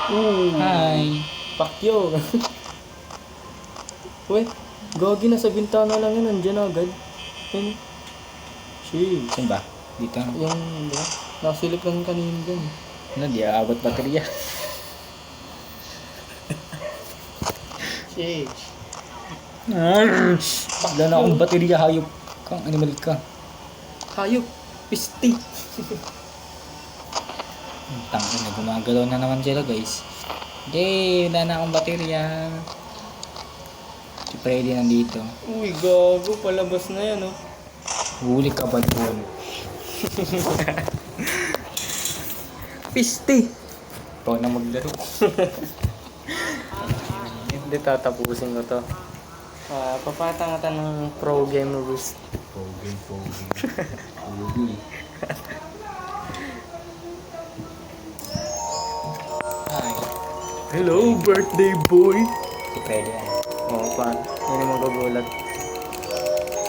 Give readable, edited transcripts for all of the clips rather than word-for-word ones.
Hi. Pakyo. Uy, gagi na sa bintana lang yun, nandiyan agad. Yun. Sheesh. Saan ba? Dito. Yung, di ba? Nakasilip lang kanina dyan. Ano, di aabot baterya. Sheesh. Wala na akong baterya, hayop kang animal ka. Hayop. Pisti. Tangin na, gumagalaw na naman sila guys. Yay, wala na akong baterya. Si Freddy nandito. Uy, gago. Palabas na yan, oh. Huli ka ba doon? Pisti. Ikaw na maglaro. Hindi tatapusin ko to. Papatangatan ng pro gamers. Pogi. Hi. Hello, birthday boy. Si Freddy yan. Oo, pa. Hindi naman magugulat.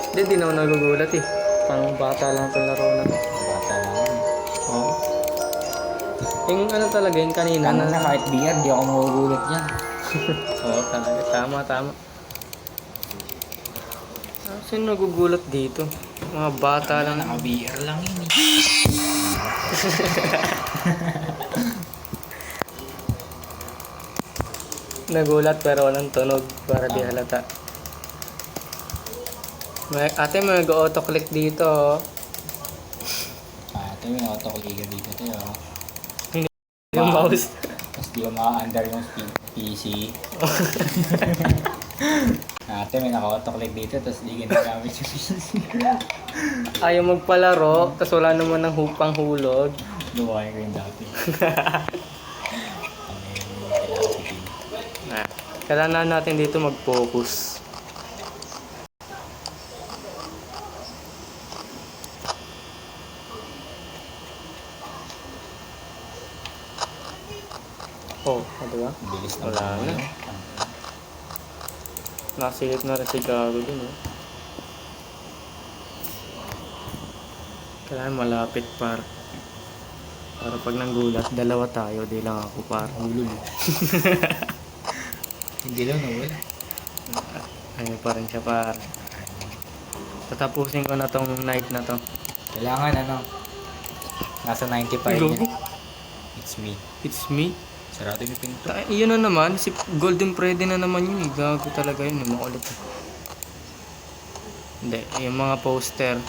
Hindi, di naman nagugulat eh. Pang bata lang itong laro na to. Bata lang yun. Oo. Yung ano talaga, yung kanina Tama na... na kahit beer, di ako magugulat yan. Oo, talaga. Tama. Sino nagugulat dito? Mga bata lang. Naka-beer lang yun eh. Nagulat pero walang tunog para di halata. Ate, may nag-auto-click dito. Oh. Ito yung auto-clicker dito tayo. Yung mouse. Tapos di ko maka-under yung PC. Ate, may naka-auto-click dito, tapos di ginagamit yung PC. Ayaw magpalaro, tapos wala naman ng panghulog. Luwain ko yung dati. Kailangan natin dito mag-focus. Oh, diba? Bilis na. Wala na. Nasilip na rin si Gago dun, eh. Kailangan malapit para pag nanggulat, dalawa tayo, di lang ako para. Hulul. Hindi lang nawala. Ayun pa rin siya para. Tatapusin ko na tong night na to. Kailangan ano, nasa 95 Gago. na. It's me. It's me. Sarado yung pinto. Yun na naman, si Golden Freddy na naman yun, eh. Gago talaga yun, eh. Makulit. Hindi, yung mga poster.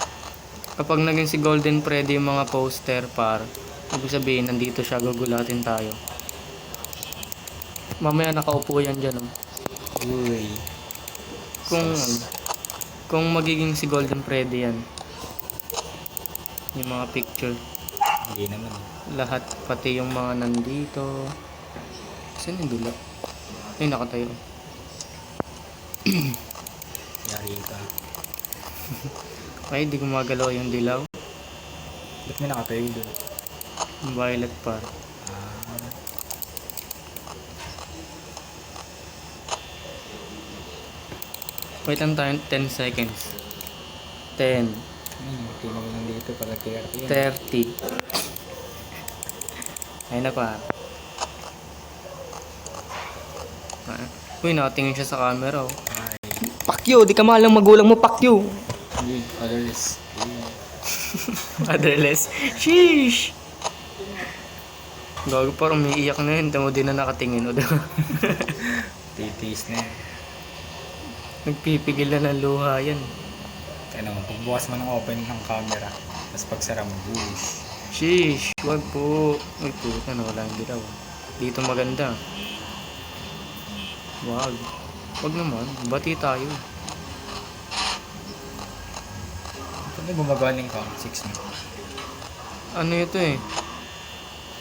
Kapag naging si Golden Freddy yung mga poster par, ibig sabihin, nandito siya, gugulatin tayo. Mamaya nakaupo yan dyan, oh. Uy. Kung magiging si Golden Freddy yan, yung mga picture, Hindi naman. lahat, pati yung mga nandito. Saan yung dula? Ay, nakatayo. Yari ka. Ay, di gumagalaw yung dilaw. Ba't may nakatayo doon? Yung violet par. Wait lang tayo, 10 seconds. 10, Hindi naman nandito pala 30. 30. Ay na pa. Uy, nakatingin siya sa camera, oh. Ay. Pakyo, di ka malang magulang mo, pakyo. Uy, colorless. Motherless. Sheesh. Gago, parang umiiyak na yun. Tamo din na nakatingin, o diba? Titiis na yan. Nagpipigil na ng luha yan. Ano, pagbukas mo ng open ng camera, tapos pagsara mo, whoosh. Sheesh, wag po. Uy, puta na, wala yung dilaw. Dito maganda. Wag. Wag naman, bati tayo. Ito na gumagawa ng count 6 mo. Ano ito eh?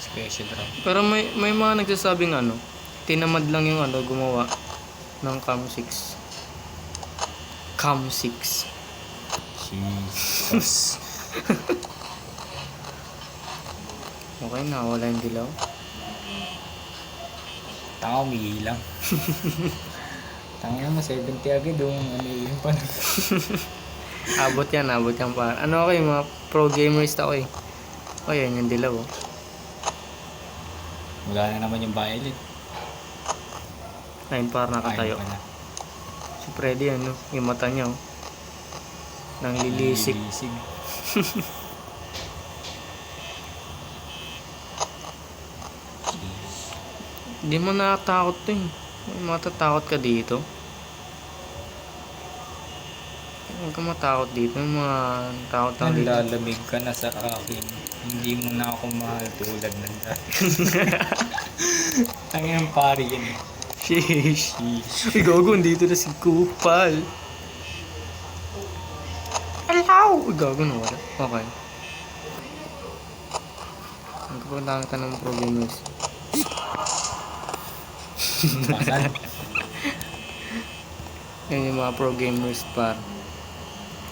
Special drop. Pero may mga nagsasabing ano, tinamad lang yung ano, gumawa ng Cam 6. Cam 6. Jesus. Okay na, wala yung dilaw. Tanga umiilang. Tanga naman, 70 agad yung ano yung pan. Abot yan pa. Ano okay, mga pro gamers ako eh. Oh, yan yung dilaw, oh. Wala na naman yung violet. Ayun, parang nakatayo. Ayun pala. Si Freddy, ano, yung mata niya, oh. Nang lilisik. Lilisig. Hindi mo natatakot to eh. Matatakot ka dito. Huwag ka matakot dito. Yung mga takot lang dito. Nanlalamig ka na sa akin. Hindi mo na ako mahal tulad ng dati. Ang yung pari yan eh. Sheesh. Ay, gago, dito na si Kupal. Hello! Ay, gago, nawala. Okay. Ang kapag nakita ng problems. Pasan. Yan yung mga pro gamers par.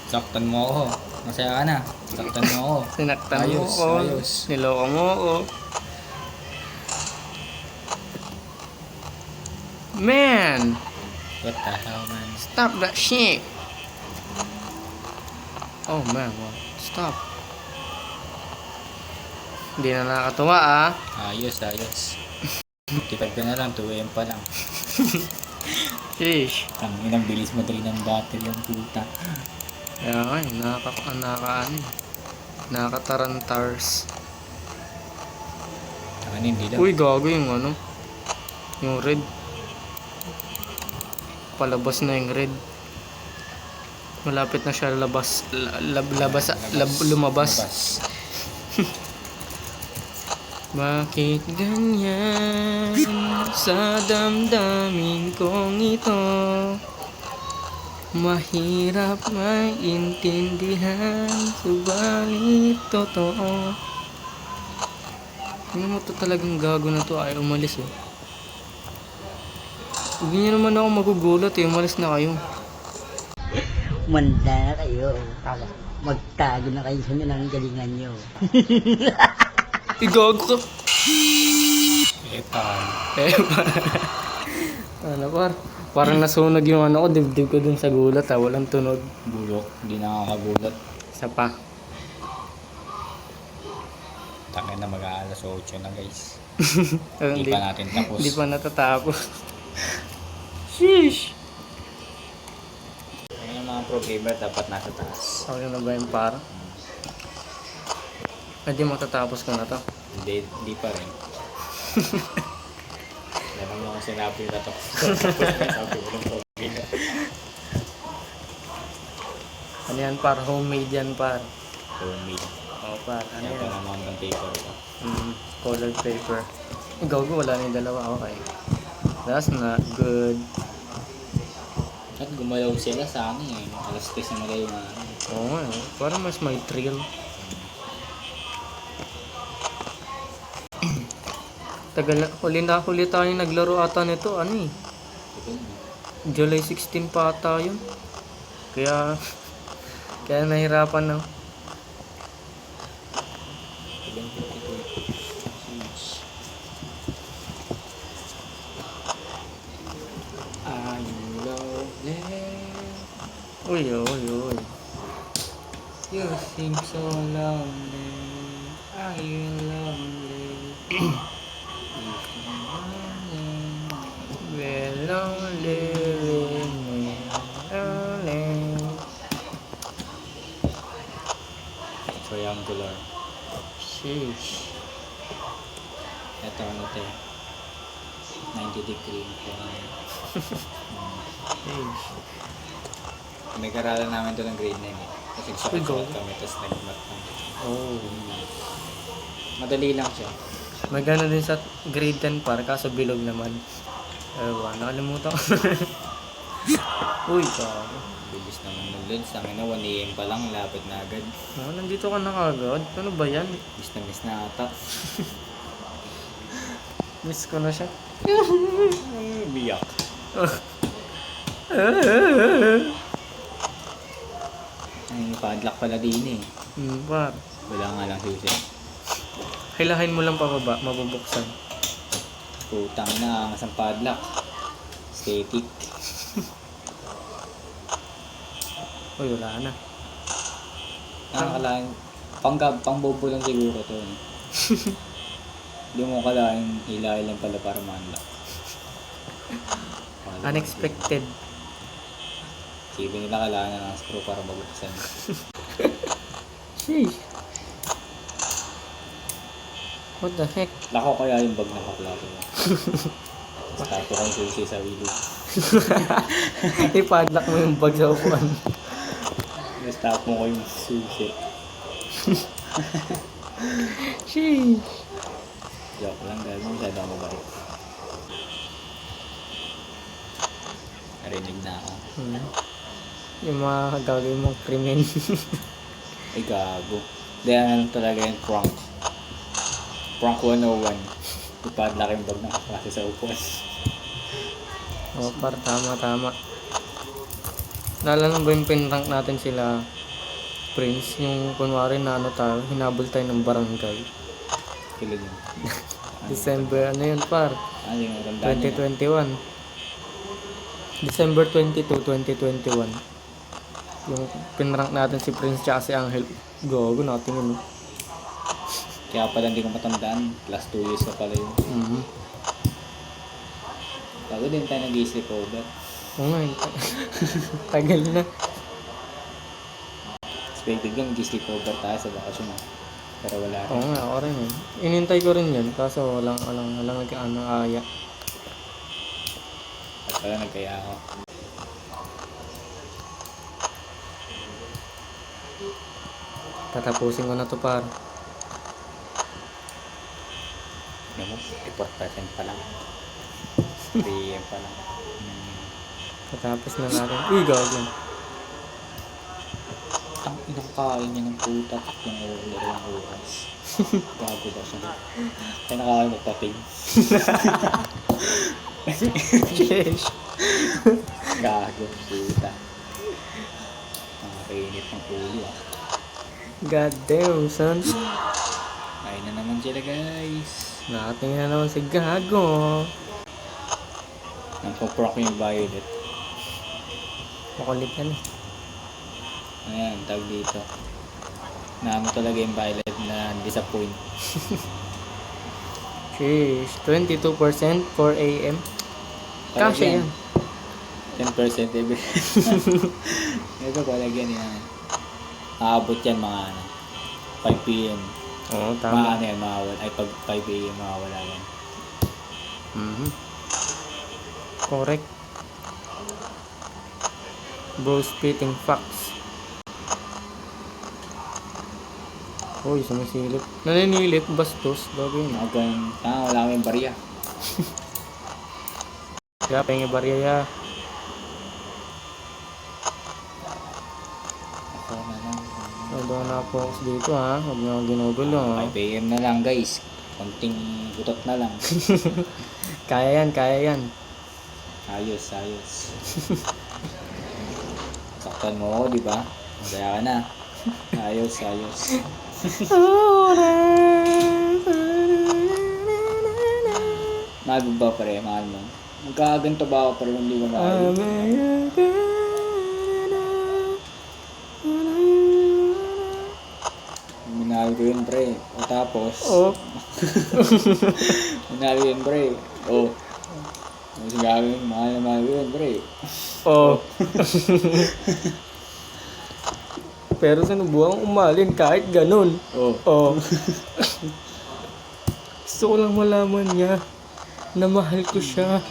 Saktan mo ako. Masaya ka na. Saktan mo ako. Sinaktan mo Ayos, ako. ayos. Niloko mo ako. Man! What the hell, man? Stop that shit! Oh man, what? Stop. Hindi na nakakatuwa ah. Ayos, ayos. Tipad ka na lang, 2 AM pa lang. Sheesh. Ang inang bilis mo din ng battery yung puta. Kaya nga eh, nakakatarantars. Ano hindi daw? Uy, gago yung ano. Yung red. Palabas na yung red. Malapit na siya lumabas. Bakit ganyan sa damdamin kong ito? Mahirap maintindihan, subalit totoo. Ano mo to talagang gago na to, ay umalis eh. Huwag niyo naman ako magugulat eh, umalis na kayo. Manda na kayo. Magtago na kayo sa galingan nyo. Igago ka. Epal. Ano par? Parang nasunog yung ano ko, dibdib ko dun sa gulat ha, walang tunog. Bulok. Hindi nakakagulat. Isa pa. Tangin na mag-aalas 8 na guys. Hindi Hindi pa natin tapos. Hindi pa natatapos. Sheesh! Ang mga pro gamer dapat nasa taas. Okay na ba yung para? Hindi matatapos ko na to. Hindi pa rin. Meron mo akong sinabi na to. Sabi mo ng pro gamer. Ano yan par? Homemade yan par. Homemade. Oo par. Ano Kaya pa yan? naman ng paper ko. Colored paper. Gago, wala na yung dalawa. Okay. That's not good. At gumalaw sila sa ano eh. Alas 3 na magayon na ano. Oo nga eh. Parang mas may thrill. Tagal na. Huli tayo naglaro ata nito. Ano eh. Ito na. July 16 pa ata yun. Kaya nahirapan na. 11:52. Are you lonely? Uy, uy, uy. You seem so lonely. Are you lonely? We're lonely, lonely. Triangular. Sheesh. Ito ano ito eh. 90 degree. Sheesh. May karalan namin ito ng grade 9 eh. Kasi Uy, go. sukat kami tapos nag-mat kami. Oh. Madali lang siya. May gano'n din sa grade 10 par, kaso bilog naman. Ewan, nakalimutan ko. Uy, gago. Bilis naman ng lunch. Tangin na 1 AM pa lang. Lapit na agad. Oh, nandito ka na kagad? Ano ba yan? Miss na ata. Miss ko na siya. Biyak. Ay, padlock pala din eh. Par. Wala nga lang susi. Hilahin mo lang pababa, mabubuksan. Putang na, ang asang padlock. Static. Uy, wala na. Nakakalaan. Pang bobo lang siguro to. Eh. Hindi mo kalahin, hilahin lang pala para ma-unlock. Unexpected. Sige nila kailangan ng screw para mabuksan. Sheesh. What the heck? Lako kaya yung bag na kaklase mo. Tato kang susi sa willy. I-padlock mo yung bag sa upuan. Stop mo ko yung susi. Sheesh. Joke lang dahil masyado ako mabait. Narinig na ako. Yung mga gagawin mong krimen. Ay gago. Dahil ano talaga yung prank. Prank 101. Ipadlock yung bag ng kaklase sa upuan. Oh, par, tama. Naalala mo ba yung pinrank natin sila Prince? Yung kunwari na ano tayo, hinabol tayo ng barangay. Kilig yun. December, ano yun par? Ano yung ramdaan niya? 2021. December 22, 2021. Yung pinrank natin si Prince tsaka si Angel. Gago natin yun. Kaya pala hindi ko matandaan. Last 2 years na pala yun. Bago din tayo nag-sleep over. Oo nga, tagal na. Expected ko nag-sleep over tayo sa bakasyon. Pero wala rin. Oo nga, ako rin eh. Inintay ko rin yan, kaso walang aya. At pala nagkaya ako. Tatapusin ko na to par. Ano mo? 4% pa lang. 3 AM pa lang. Tatapos na natin. Uy, gago. Ang inang kain niya ng puta yung order ng oras. Gago ba siya? Kaya nakakain magpaping. Sheesh. Gago, puta. Nakakainit ng ulo ah. God damn, son. Ayun na naman sila guys. Nakatingin na naman si Gago. Nagpo-proc yung violet. Makulit yan eh. Ayan, tag dito. Naamo talaga yung violet na disappoint. Sheesh. 22% 4 AM. Kasha yan. 10% every. Ito palagyan yan. Aabot yan mga 5 PM. Oo, Mga tama. ano yan, mawawala. Ay pag 5 AM mawawala yan. Correct. Bro spitting facts. Uy, sumisilip. Naninilip, bastos. Bago yun. Mga ganun. Wala kami barya. Kaya pengi barya ya. Ako na lang. Huwag na focus dito ha. Huwag na akong ginugulo ha. 5 AM na lang guys. Konting utot na lang. Kaya yan. Ayos. Saktan mo ako, di ba? Masaya ka na. Ayos. Mahal mo ba pare? Mahal mo? Magkaganto ba ako pare hindi ko mahal? Minahal ko yun pre. O tapos? Minahal ko yun pre. O. Mas gagawin, mahal ko yun pre. Pero sinubukan umalin kahit ganun. Gusto ko lang malaman niya na mahal ko siya.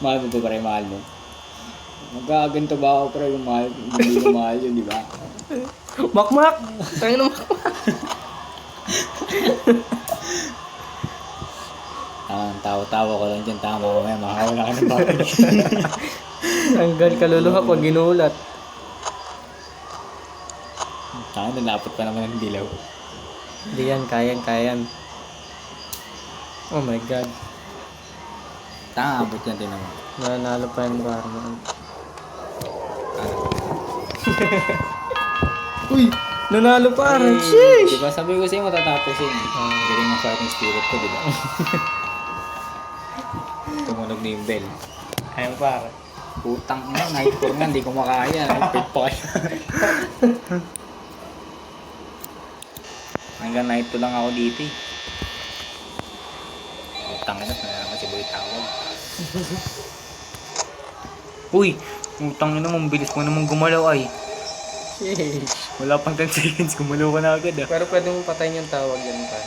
Mahal mo ba pare? Mahal mo? Magkaganto ba ako pre yung mahal? Hindi ko mahal yun, di ba? Makmak! Tangin na makmak! Tawa-tawa ko lang dyan. Tama ko ngayon. Makakawala ka ng bakit. Tanggal kaluluha pag ginulat. Nalapot pa naman ng dilaw. Hindi yan, kayan. Oh my god. Abot yan din naman. Nanalo pa yung barman. Uy! Nanalo pa rin! Sheesh! Diba sabi ko sa'yo matatapos yun. Galing ng fighting spirit ko, diba? Tumunog na yung bell. Ayun pa. Putang na, night 4 nga, hindi ko makaya. Nag-fit pa kayo. Hanggang night to lang ako dito eh. Utang ina, na naman si Boy tawag. Uy! Utang ina, bilis mo naman gumalaw ay. Sheesh. Wala pang 10 seconds, gumalaw ka na agad ah. Pero pwede mong patayin yung tawag yan pa.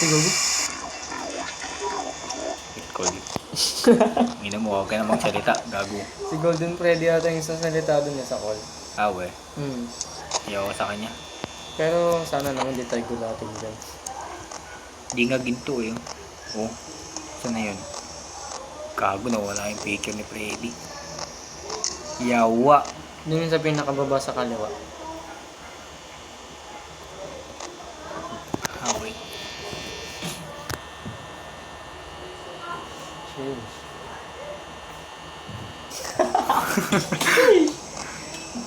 Siguro. Hit call. Ina mo, huwag ka na magsalita, gago. Si Golden Freddy ata yung sasalita doon niya sa call. Ah, we. Hmm. Ayaw ko sa kanya. Pero sana naman di tayo gulatin dyan. Di nga ginto eh. Oh, saan na yun? Gago, nawala yung picture ni Freddy. Yawa. Doon yun sa pinakababa sa kaliwa. Ah, wait. Sheesh.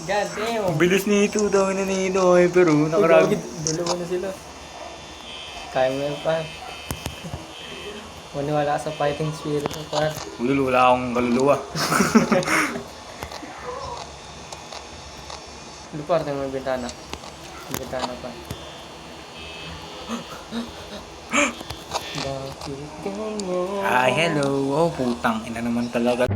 God damn. Ang bilis nito daw na nito eh, pero nakarami. Dalawa na sila. Kaya mo yan pa. Maniwala ka sa fighting spirit mo pa. Ulul, wala akong kaluluwa. Lupar tayo may bintana. May bintana pa. Bakit ka mo? Ay, hello. Oh, putang ina naman talaga.